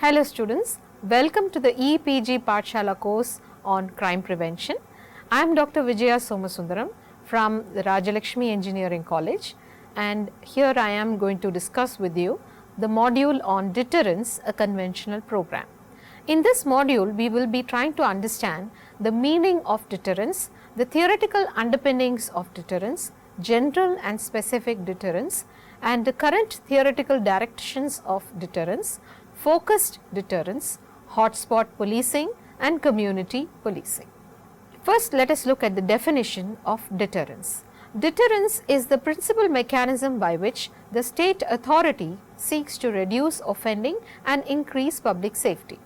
Hello students, welcome to the EPG Pathshala course on crime prevention. I am Dr. Vidya-mitra from the Rajalakshmi Engineering College, and here I am going to discuss with you the module on deterrence, a conventional program. In this module, we will be trying to understand the meaning of deterrence, the theoretical underpinnings of deterrence, general and specific deterrence, and the current theoretical directions of deterrence, focused deterrence, hotspot policing, and community policing. First, let us look at the definition of deterrence. Deterrence is the principal mechanism by which the state authority seeks to reduce offending and increase public safety.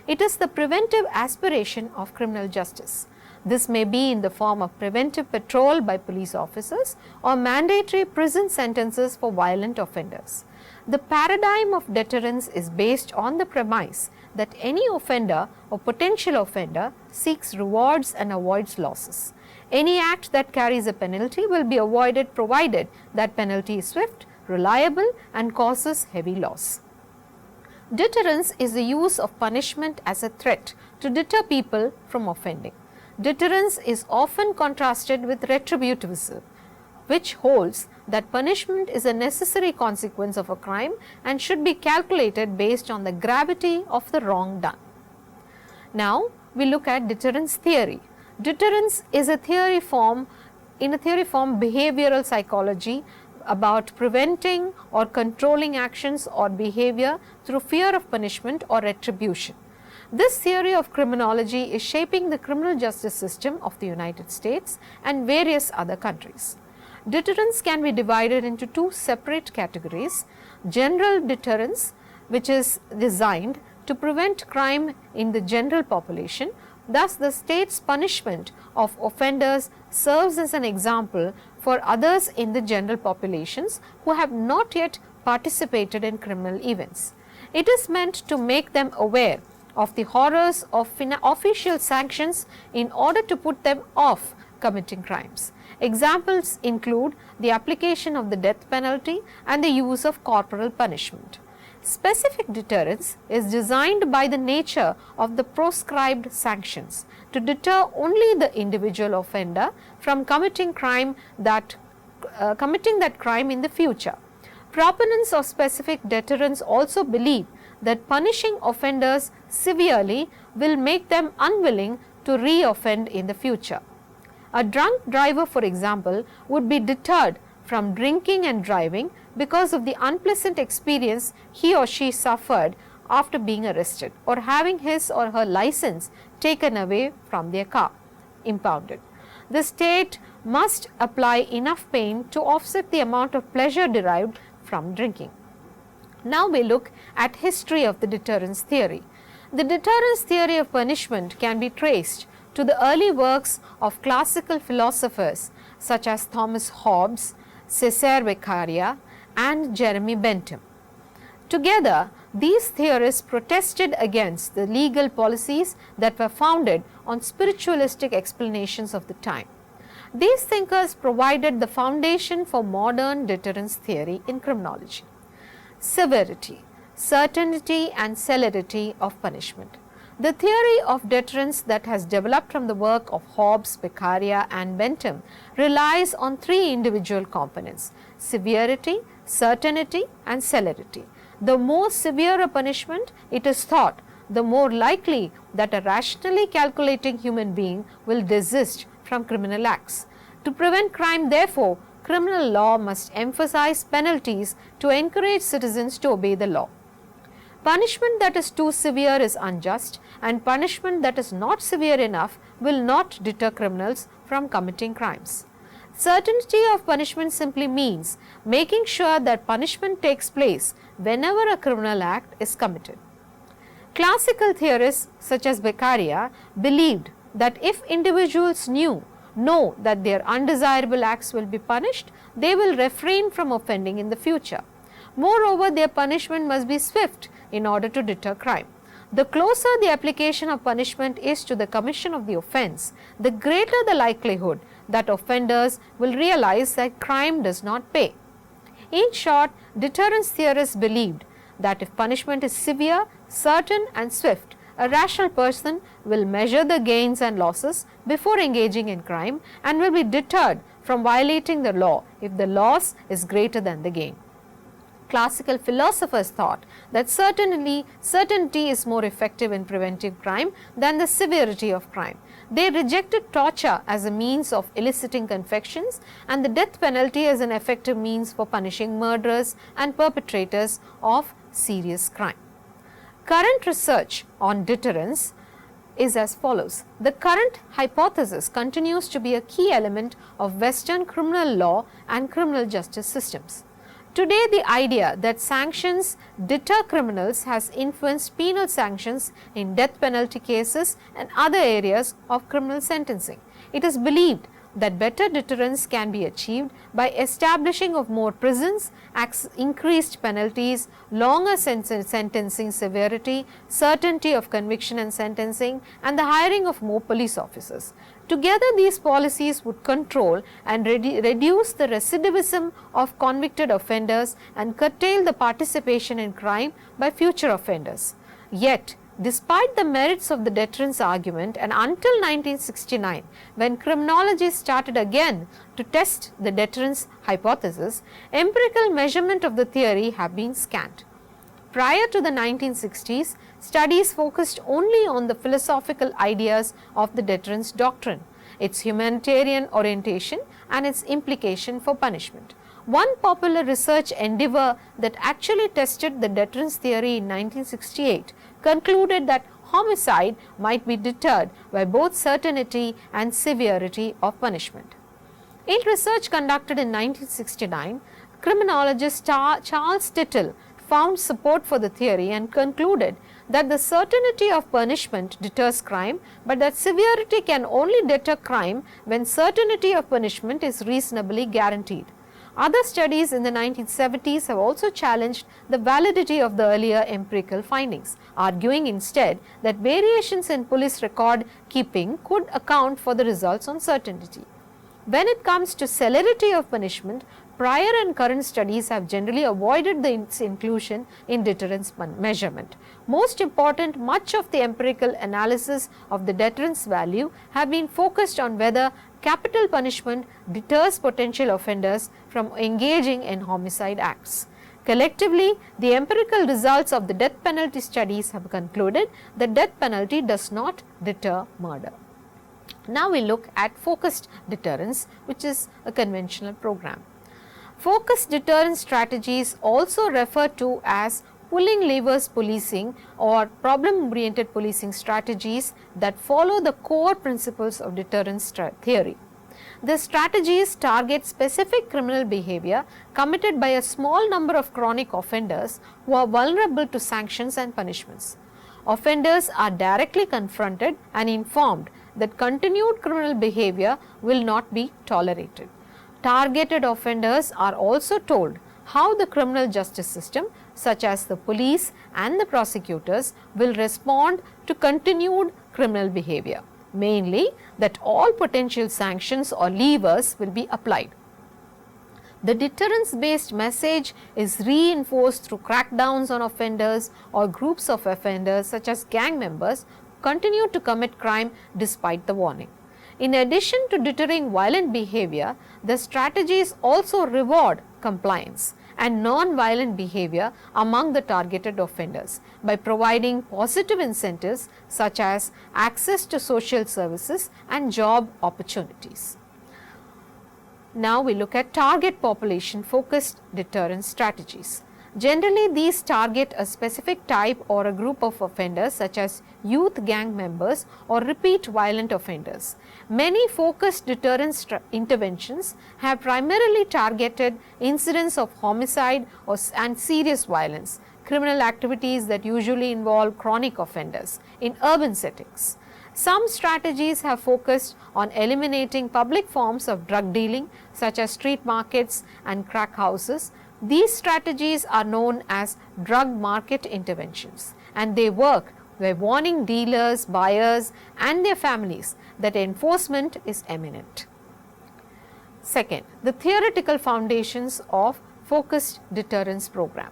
It is the preventive aspiration of criminal justice. This may be in the form of preventive patrol by police officers or mandatory prison sentences for violent offenders. The paradigm of deterrence is based on the premise that any offender or potential offender seeks rewards and avoids losses. Any act that carries a penalty will be avoided provided that penalty is swift, reliable, and causes heavy loss. Deterrence is the use of punishment as a threat to deter people from offending. Deterrence is often contrasted with retributivism, which holds that punishment is a necessary consequence of a crime and should be calculated based on the gravity of the wrong done. Now, we look at deterrence theory. Deterrence is a theory form, behavioral psychology about preventing or controlling actions or behavior through fear of punishment or retribution. This theory of criminology is shaping the criminal justice system of the United States and various other countries. Deterrence can be divided into two separate categories: general deterrence, which is designed to prevent crime in the general population. Thus, the state's punishment of offenders serves as an example for others in the general populations who have not yet participated in criminal events. It is meant to make them aware of the horrors of official sanctions in order to put them off committing crimes. Examples include the application of the death penalty and the use of corporal punishment. Specific deterrence is designed by the nature of the proscribed sanctions to deter only the individual offender from committing that crime in the future. Proponents of specific deterrence also believe that punishing offenders severely will make them unwilling to re-offend in the future. A drunk driver, for example, would be deterred from drinking and driving because of the unpleasant experience he or she suffered after being arrested or having his or her license taken away from their car, impounded. The state must apply enough pain to offset the amount of pleasure derived from drinking. Now we look at history of the deterrence theory. The deterrence theory of punishment can be traced to the early works of classical philosophers such as Thomas Hobbes, Cesare Beccaria, and Jeremy Bentham. Together, these theorists protested against the legal policies that were founded on spiritualistic explanations of the time. These thinkers provided the foundation for modern deterrence theory in criminology. Severity, certainty, and celerity of punishment. The theory of deterrence that has developed from the work of Hobbes, Beccaria, and Bentham relies on three individual components: severity, certainty, and celerity. The more severe a punishment, it is thought, the more likely that a rationally calculating human being will desist from criminal acts. To prevent crime, therefore, criminal law must emphasize penalties to encourage citizens to obey the law. Punishment that is too severe is unjust, and punishment that is not severe enough will not deter criminals from committing crimes. Certainty of punishment simply means making sure that punishment takes place whenever a criminal act is committed. Classical theorists such as Beccaria believed that if individuals know that their undesirable acts will be punished, they will refrain from offending in the future. Moreover, their punishment must be swift in order to deter crime. The closer the application of punishment is to the commission of the offense, the greater the likelihood that offenders will realize that crime does not pay. In short, deterrence theorists believed that if punishment is severe, certain and swift. A rational person will measure the gains and losses before engaging in crime and will be deterred from violating the law if the loss is greater than the gain. Classical philosophers thought that certainty is more effective in preventing crime than the severity of crime. They rejected torture as a means of eliciting confessions and the death penalty as an effective means for punishing murderers and perpetrators of serious crime. Current research on deterrence is as follows. The current hypothesis continues to be a key element of Western criminal law and criminal justice systems. Today, the idea that sanctions deter criminals has influenced penal sanctions in death penalty cases and other areas of criminal sentencing. It is believed that better deterrence can be achieved by establishing of more prisons, increased penalties, longer sentencing severity, certainty of conviction and sentencing, and the hiring of more police officers. Together, these policies would control and reduce the recidivism of convicted offenders and curtail the participation in crime by future offenders. Yet, despite the merits of the deterrence argument, and until 1969, when criminology started again to test the deterrence hypothesis, empirical measurement of the theory have been scant. Prior to the 1960s, studies focused only on the philosophical ideas of the deterrence doctrine, its humanitarian orientation and its implication for punishment. One popular research endeavor that actually tested the deterrence theory in 1968 concluded that homicide might be deterred by both certainty and severity of punishment. In research conducted in 1969, criminologist Charles Tittle found support for the theory and concluded that the certainty of punishment deters crime, but that severity can only deter crime when certainty of punishment is reasonably guaranteed. Other studies in the 1970s have also challenged the validity of the earlier empirical findings, arguing instead that variations in police record keeping could account for the results on certainty. When it comes to celerity of punishment, prior and current studies have generally avoided its inclusion in deterrence measurement. Most important, much of the empirical analysis of the deterrence value have been focused on whether capital punishment deters potential offenders from engaging in homicide acts. Collectively, the empirical results of the death penalty studies have concluded that death penalty does not deter murder. Now we look at focused deterrence, which is a conventional program. Focused deterrence strategies, also referred to as pulling levers policing or problem-oriented policing strategies, that follow the core principles of deterrence theory. The strategies target specific criminal behavior committed by a small number of chronic offenders who are vulnerable to sanctions and punishments. Offenders are directly confronted and informed that continued criminal behavior will not be tolerated. Targeted offenders are also told how the criminal justice system, such as the police and the prosecutors, will respond to continued criminal behavior, mainly that all potential sanctions or levers will be applied. The deterrence-based message is reinforced through crackdowns on offenders or groups of offenders, such as gang members, who continue to commit crime despite the warning. In addition to deterring violent behavior, the strategies also reward compliance and non-violent behavior among the targeted offenders by providing positive incentives such as access to social services and job opportunities. Now we look at target population focused deterrence strategies. Generally, these target a specific type or a group of offenders, such as youth gang members or repeat violent offenders. Many focused deterrence interventions have primarily targeted incidents of homicide and serious violence, criminal activities that usually involve chronic offenders in urban settings. Some strategies have focused on eliminating public forms of drug dealing, such as street markets and crack houses. These strategies are known as drug market interventions, and they work by warning dealers, buyers and their families that enforcement is imminent. Second, the theoretical foundations of focused deterrence program.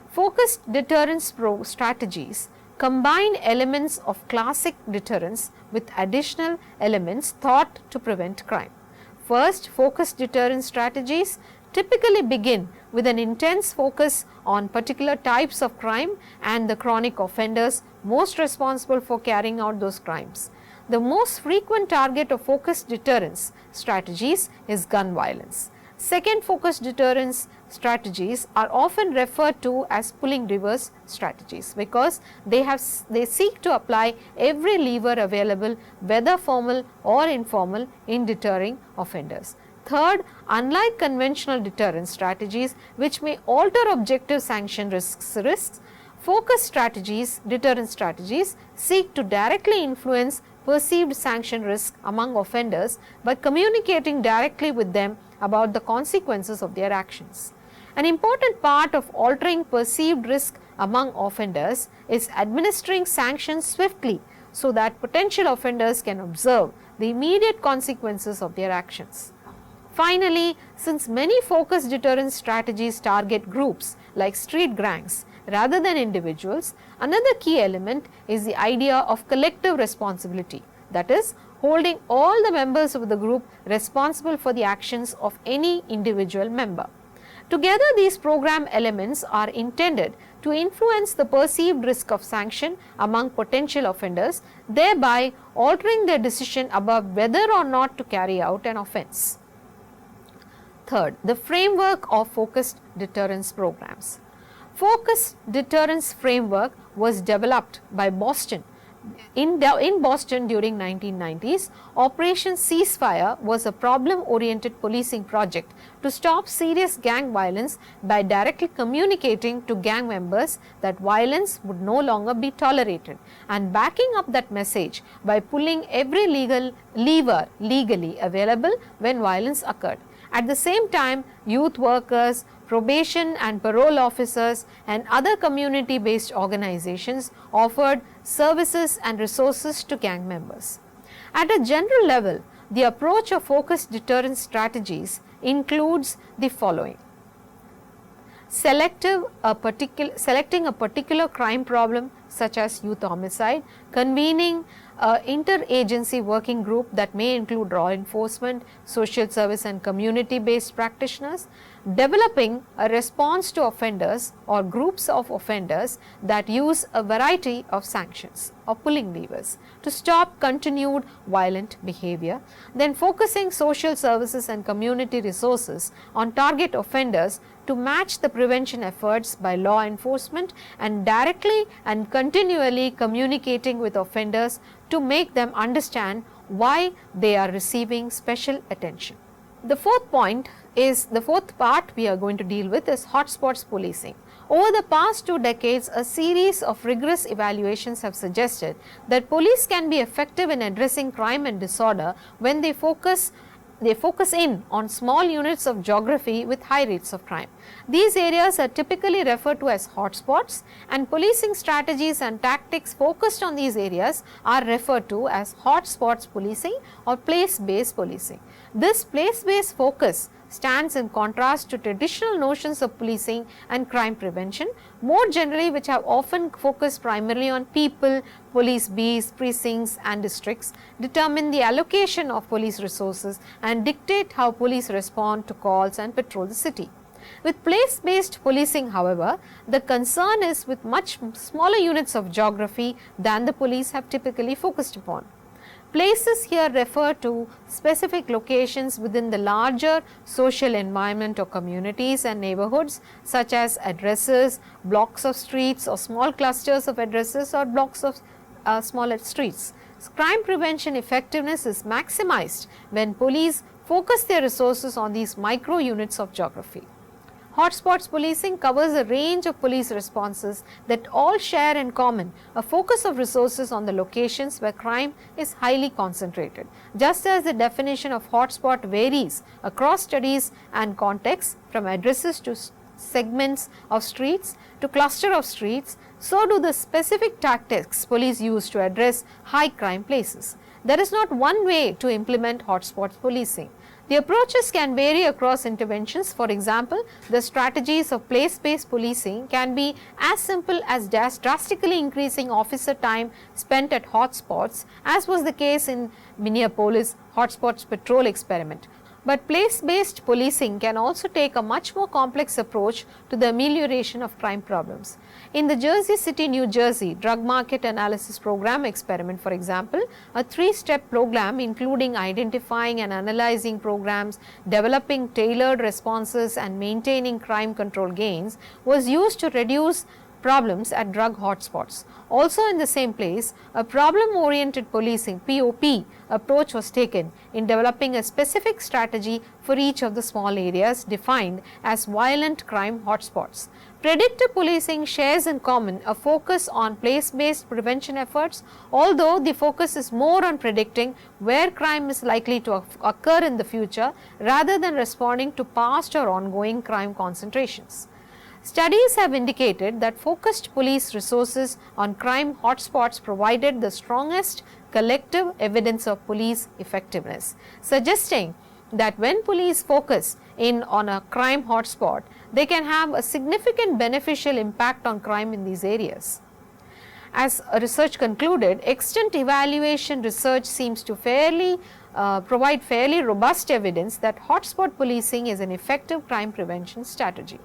Focused deterrence strategies combine elements of classic deterrence with additional elements thought to prevent crime. First, focused deterrence strategies typically begin with an intense focus on particular types of crime and the chronic offenders most responsible for carrying out those crimes. The most frequent target of focused deterrence strategies is gun violence. Second, focused deterrence strategies are often referred to as pulling levers strategies because they seek to apply every lever available, whether formal or informal, in deterring offenders. Third, unlike conventional deterrence strategies which may alter objective sanction risks, focused strategies, deterrence strategies seek to directly influence perceived sanction risk among offenders by communicating directly with them about the consequences of their actions. An important part of altering perceived risk among offenders is administering sanctions swiftly so that potential offenders can observe the immediate consequences of their actions. Finally, since many focused deterrence strategies target groups like street gangs rather than individuals, another key element is the idea of collective responsibility, that is, holding all the members of the group responsible for the actions of any individual member. Together, these program elements are intended to influence the perceived risk of sanction among potential offenders, thereby altering their decision about whether or not to carry out an offense. Third, the framework of focused deterrence programs. Focused deterrence framework was developed by Boston. In Boston during 1990s, Operation Ceasefire was a problem-oriented policing project to stop serious gang violence by directly communicating to gang members that violence would no longer be tolerated and backing up that message by pulling every lever legally available when violence occurred. At the same time, youth workers, probation and parole officers and other community-based organizations offered services and resources to gang members. At a general level, the approach of focused deterrence strategies includes the following: selecting a particular crime problem such as youth homicide, convening an interagency working group that may include law enforcement, social service and community-based practitioners, developing a response to offenders or groups of offenders that use a variety of sanctions or pulling levers to stop continued violent behavior, then focusing social services and community resources on target offenders to match the prevention efforts by law enforcement and directly and continually communicating with offenders to make them understand why they are receiving special attention. The fourth part we are going to deal with is hotspots policing. Over the past 2 decades, a series of rigorous evaluations have suggested that police can be effective in addressing crime and disorder when they focus in on small units of geography with high rates of crime. These areas are typically referred to as hotspots, and policing strategies and tactics focused on these areas are referred to as hotspots policing or place-based policing. This place-based focus stands in contrast to traditional notions of policing and crime prevention, more generally which have often focused primarily on people, police beats, precincts and districts, determine the allocation of police resources and dictate how police respond to calls and patrol the city. With place-based policing, however, the concern is with much smaller units of geography than the police have typically focused upon. Places here refer to specific locations within the larger social environment or communities and neighborhoods, such as addresses, blocks of streets or small clusters of addresses or blocks of smaller streets. Crime prevention effectiveness is maximized when police focus their resources on these micro units of geography. Hotspots policing covers a range of police responses that all share in common a focus of resources on the locations where crime is highly concentrated. Just as the definition of hotspot varies across studies and contexts, from addresses to segments of streets to cluster of streets, so do the specific tactics police use to address high crime places. There is not one way to implement hotspots policing. The approaches can vary across interventions. For example, the strategies of place-based policing can be as simple as drastically increasing officer time spent at hotspots, as was the case in Minneapolis hotspots patrol experiment. But place-based policing can also take a much more complex approach to the amelioration of crime problems. In the Jersey City, New Jersey drug market analysis program experiment, for example, a 3-step program including identifying and analyzing programs, developing tailored responses and maintaining crime control gains was used to reduce problems at drug hotspots. Also in the same place, a problem-oriented policing (POP) approach was taken in developing a specific strategy for each of the small areas defined as violent crime hotspots. Predictive policing shares in common a focus on place-based prevention efforts, although the focus is more on predicting where crime is likely to occur in the future rather than responding to past or ongoing crime concentrations. Studies have indicated that focused police resources on crime hotspots provided the strongest collective evidence of police effectiveness, suggesting that when police focus in on a crime hotspot, they can have a significant beneficial impact on crime in these areas. As research concluded, extent evaluation research seems to provide fairly robust evidence that hotspot policing is an effective crime prevention strategy.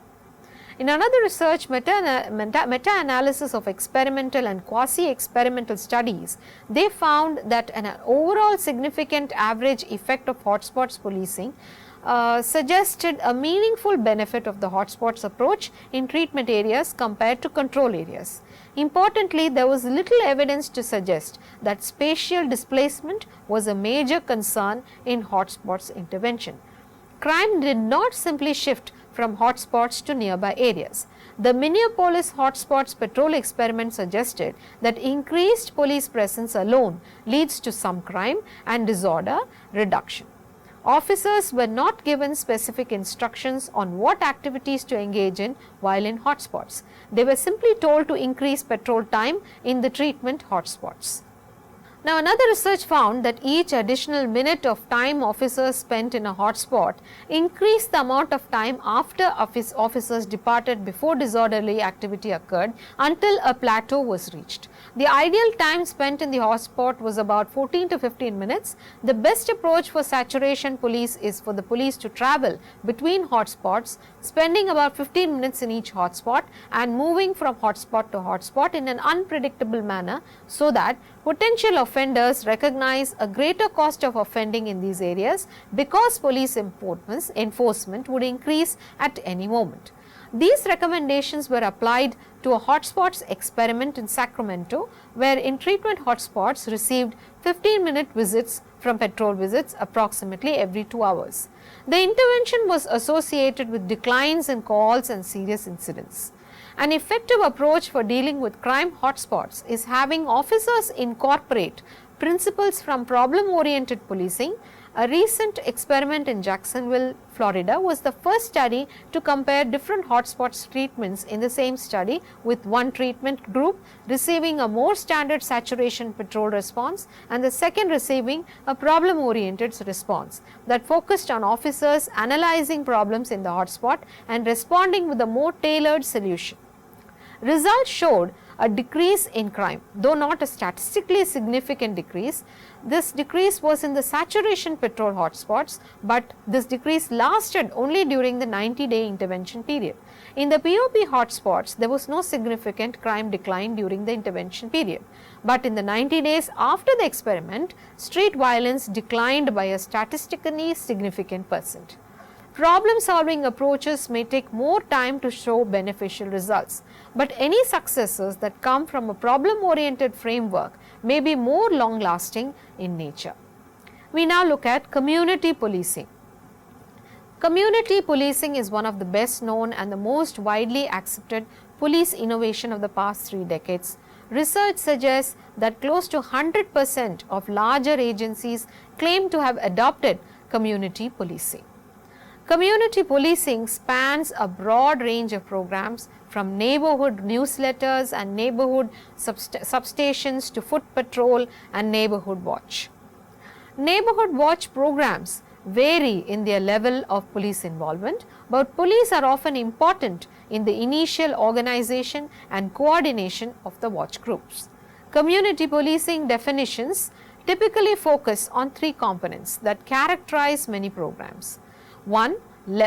In another research meta-analysis of experimental and quasi-experimental studies, they found that an overall significant average effect of hotspots policing suggested a meaningful benefit of the hotspots approach in treatment areas compared to control areas. Importantly, there was little evidence to suggest that spatial displacement was a major concern in hotspots intervention. Crime did not simply shift from hotspots to nearby areas. The Minneapolis hotspots patrol experiment suggested that increased police presence alone leads to some crime and disorder reduction. Officers were not given specific instructions on what activities to engage in while in hotspots. They were simply told to increase patrol time in the treatment hotspots. Now, another research found that each additional minute of time officers spent in a hotspot increased the amount of time after officers departed before disorderly activity occurred until a plateau was reached. The ideal time spent in the hotspot was about 14 to 15 minutes. The best approach for saturation police is for the police to travel between hotspots, spending about 15 minutes in each hotspot and moving from hotspot to hotspot in an unpredictable manner so that potential offenders recognize a greater cost of offending in these areas because police enforcement would increase at any moment. These recommendations were applied to a hotspots experiment in Sacramento, where in treatment hotspots received 15-minute visits from patrol visits approximately every 2 hours. The intervention was associated with declines in calls and serious incidents. An effective approach for dealing with crime hotspots is having officers incorporate principles from problem-oriented policing. A recent experiment in Jacksonville, Florida was the first study to compare different hotspots treatments in the same study, with one treatment group receiving a more standard saturation patrol response and the second receiving a problem-oriented response that focused on officers analyzing problems in the hotspot and responding with a more tailored solution. Results showed a decrease in crime, though not a statistically significant decrease. This decrease was in the saturation patrol hotspots, but this decrease lasted only during the 90-day intervention period. In the POP hotspots, there was no significant crime decline during the intervention period, but in the 90 days after the experiment, street violence declined by a statistically significant percent. Problem-solving approaches may take more time to show beneficial results, but any successes that come from a problem-oriented framework may be more long-lasting in nature. We now look at community policing. Community policing is one of the best known and the most widely accepted police innovation of the past 3 decades. Research suggests that close to 100% of larger agencies claim to have adopted community policing. Community policing spans a broad range of programs, from neighborhood newsletters and neighborhood substations to foot patrol and neighborhood watch. Neighborhood watch programs vary in their level of police involvement, but police are often important in the initial organization and coordination of the watch groups. Community policing definitions typically focus on three components that characterize many programs. One,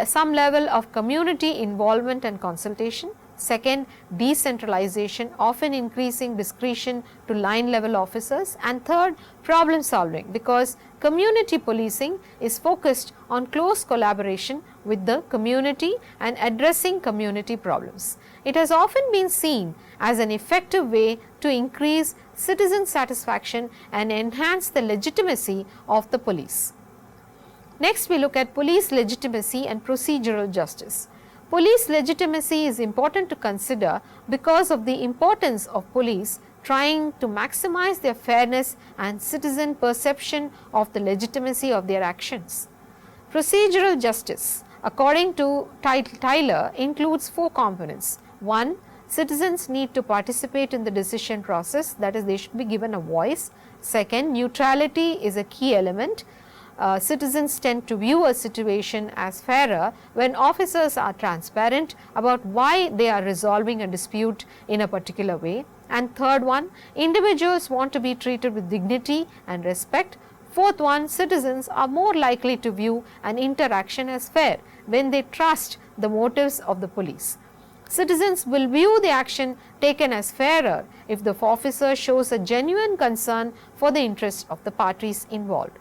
some level of community involvement and consultation. Second, decentralization, often increasing discretion to line level officers. And third, problem solving, because community policing is focused on close collaboration with the community and addressing community problems. It has often been seen as an effective way to increase citizen satisfaction and enhance the legitimacy of the police. Next, we look at police legitimacy and procedural justice. Police legitimacy is important to consider because of the importance of police trying to maximize their fairness and citizen perception of the legitimacy of their actions. Procedural justice, according to Tyler, includes four components. One, citizens need to participate in the decision process, that is, they should be given a voice. Second, neutrality is a key element. Citizens tend to view a situation as fairer when officers are transparent about why they are resolving a dispute in a particular way. And third one, individuals want to be treated with dignity and respect. Fourth one, citizens are more likely to view an interaction as fair when they trust the motives of the police. Citizens will view the action taken as fairer if the officer shows a genuine concern for the interests of the parties involved.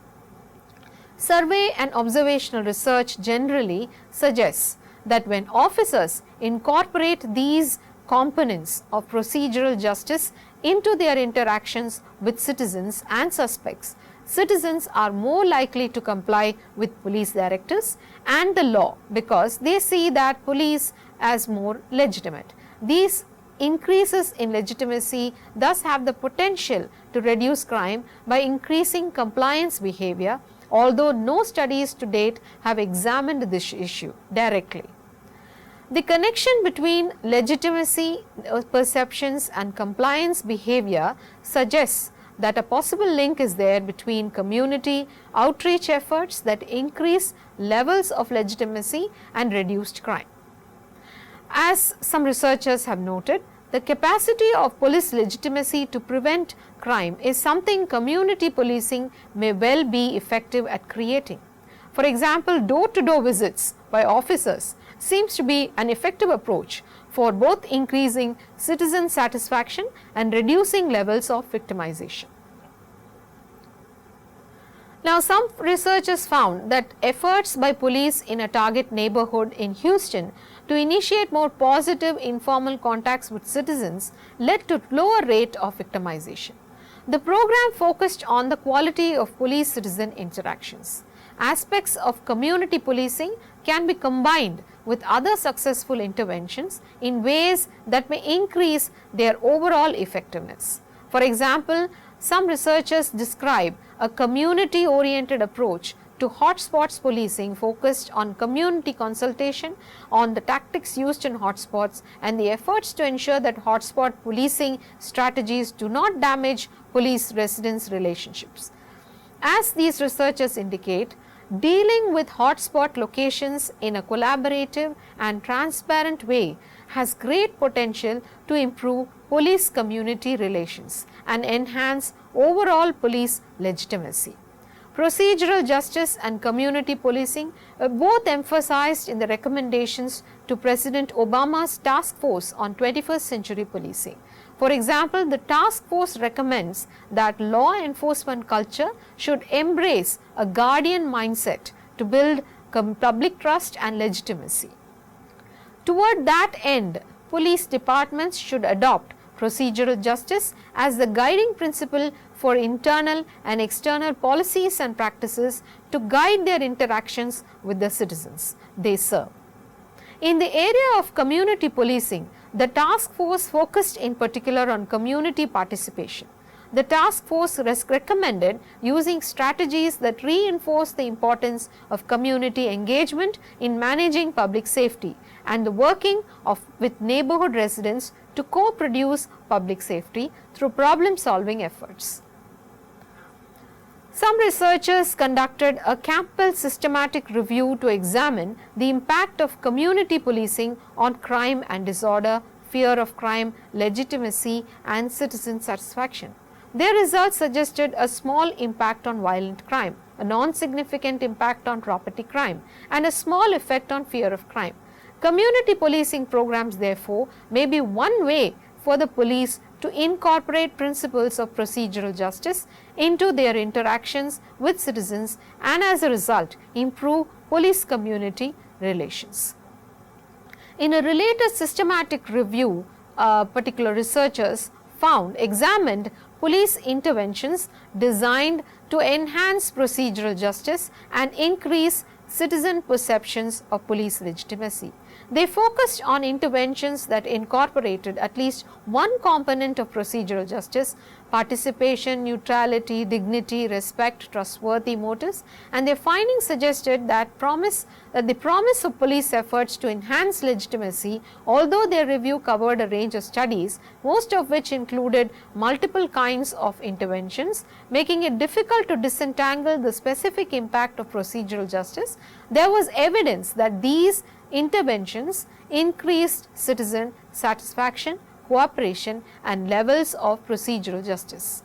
Survey and observational research generally suggests that when officers incorporate these components of procedural justice into their interactions with citizens and suspects, citizens are more likely to comply with police directives and the law because they see that police as more legitimate. These increases in legitimacy thus have the potential to reduce crime by increasing compliance behavior, although no studies to date have examined this issue directly. The connection between legitimacy perceptions and compliance behavior suggests that a possible link is there between community outreach efforts that increase levels of legitimacy and reduced crime. As some researchers have noted, the capacity of police legitimacy to prevent crime is something community policing may well be effective at creating. For example, door-to-door visits by officers seems to be an effective approach for both increasing citizen satisfaction and reducing levels of victimization. Now, some researchers found that efforts by police in a target neighborhood in Houston to initiate more positive informal contacts with citizens led to lower rate of victimization. The program focused on the quality of police-citizen interactions. Aspects of community policing can be combined with other successful interventions in ways that may increase their overall effectiveness. For example, some researchers describe a community-oriented approach to hotspots policing focused on community consultation on the tactics used in hotspots and the efforts to ensure that hotspot policing strategies do not damage police-residents relationships. As these researchers indicate, dealing with hotspot locations in a collaborative and transparent way has great potential to improve police-community relations and enhance overall police legitimacy. Procedural justice and community policing were both emphasized in the recommendations to President Obama's task force on 21st century policing. For example, the task force recommends that law enforcement culture should embrace a guardian mindset to build public trust and legitimacy. Toward that end, police departments should adopt procedural justice as the guiding principle for internal and external policies and practices to guide their interactions with the citizens they serve. In the area of community policing, the task force focused in particular on community participation. The task force recommended using strategies that reinforce the importance of community engagement in managing public safety and the working with neighborhood residents to co-produce public safety through problem-solving efforts. Some researchers conducted a Campbell systematic review to examine the impact of community policing on crime and disorder, fear of crime, legitimacy, and citizen satisfaction. Their results suggested a small impact on violent crime, a non-significant impact on property crime, and a small effect on fear of crime. Community policing programs, therefore, may be one way for the police to incorporate principles of procedural justice into their interactions with citizens and as a result improve police-community relations. In a related systematic review, particular researchers examined police interventions designed to enhance procedural justice and increase citizen perceptions of police legitimacy. They focused on interventions that incorporated at least one component of procedural justice: participation, neutrality, dignity, respect, trustworthy motives, and their findings suggested that the promise of police efforts to enhance legitimacy, although their review covered a range of studies, most of which included multiple kinds of interventions, making it difficult to disentangle the specific impact of procedural justice, there was evidence that these interventions increased citizen satisfaction, cooperation, and levels of procedural justice.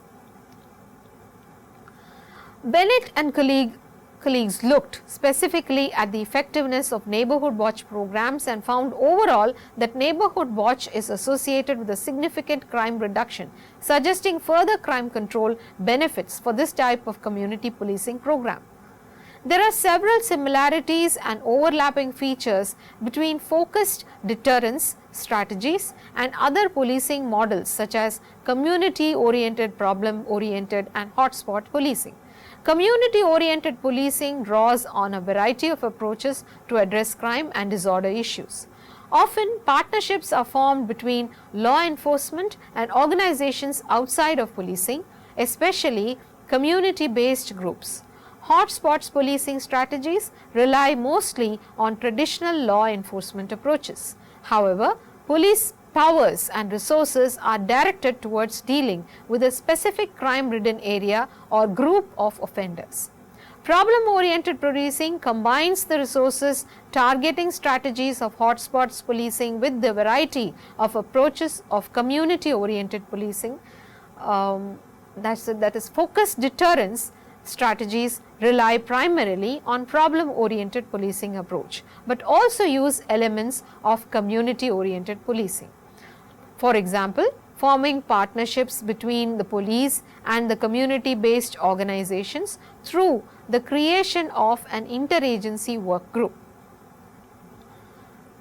Bennett and colleagues looked specifically at the effectiveness of neighborhood watch programs and found overall that neighborhood watch is associated with a significant crime reduction, suggesting further crime control benefits for this type of community policing program. There are several similarities and overlapping features between focused deterrence strategies and other policing models such as community-oriented, problem-oriented, and hotspot policing. Community-oriented policing draws on a variety of approaches to address crime and disorder issues. Often, partnerships are formed between law enforcement and organizations outside of policing, especially community-based groups. Hotspots policing strategies rely mostly on traditional law enforcement approaches. However, police powers and resources are directed towards dealing with a specific crime-ridden area or group of offenders. Problem-oriented policing combines the resources targeting strategies of hotspots policing with the variety of approaches of community-oriented policing. That is focused deterrence strategies rely primarily on problem-oriented policing approach, but also use elements of community-oriented policing. For example, forming partnerships between the police and the community-based organizations through the creation of an interagency work group.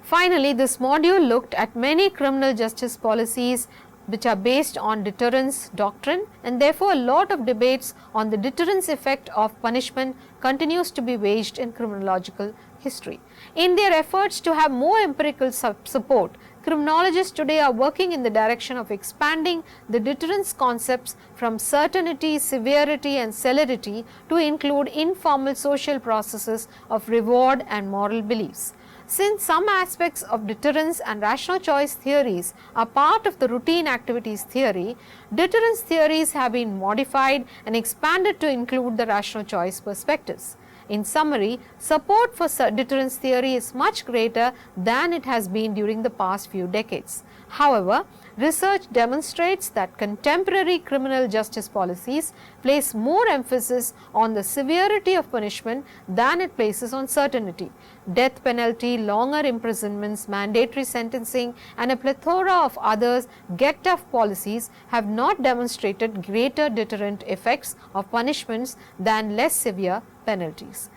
Finally, this module looked at many criminal justice policies which are based on deterrence doctrine, and therefore a lot of debates on the deterrence effect of punishment continues to be waged in criminological history. In their efforts to have more empirical support, criminologists today are working in the direction of expanding the deterrence concepts from certainty, severity, and celerity to include informal social processes of reward and moral beliefs. Since some aspects of deterrence and rational choice theories are part of the routine activities theory, deterrence theories have been modified and expanded to include the rational choice perspectives. In summary, support for deterrence theory is much greater than it has been during the past few decades. However, research demonstrates that contemporary criminal justice policies place more emphasis on the severity of punishment than it places on certainty. Death penalty, longer imprisonments, mandatory sentencing, and a plethora of others get-tough policies have not demonstrated greater deterrent effects of punishments than less severe penalties.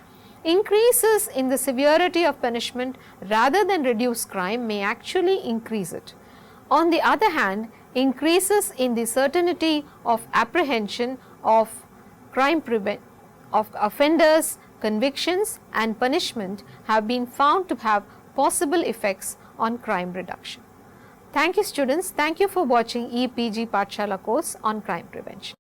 Increases in the severity of punishment rather than reduce crime may actually increase it. On the other hand, increases in the certainty of apprehension of offenders, convictions, and punishment have been found to have possible effects on crime reduction. Thank you, students. Thank you for watching EPG Pathshala course on crime prevention.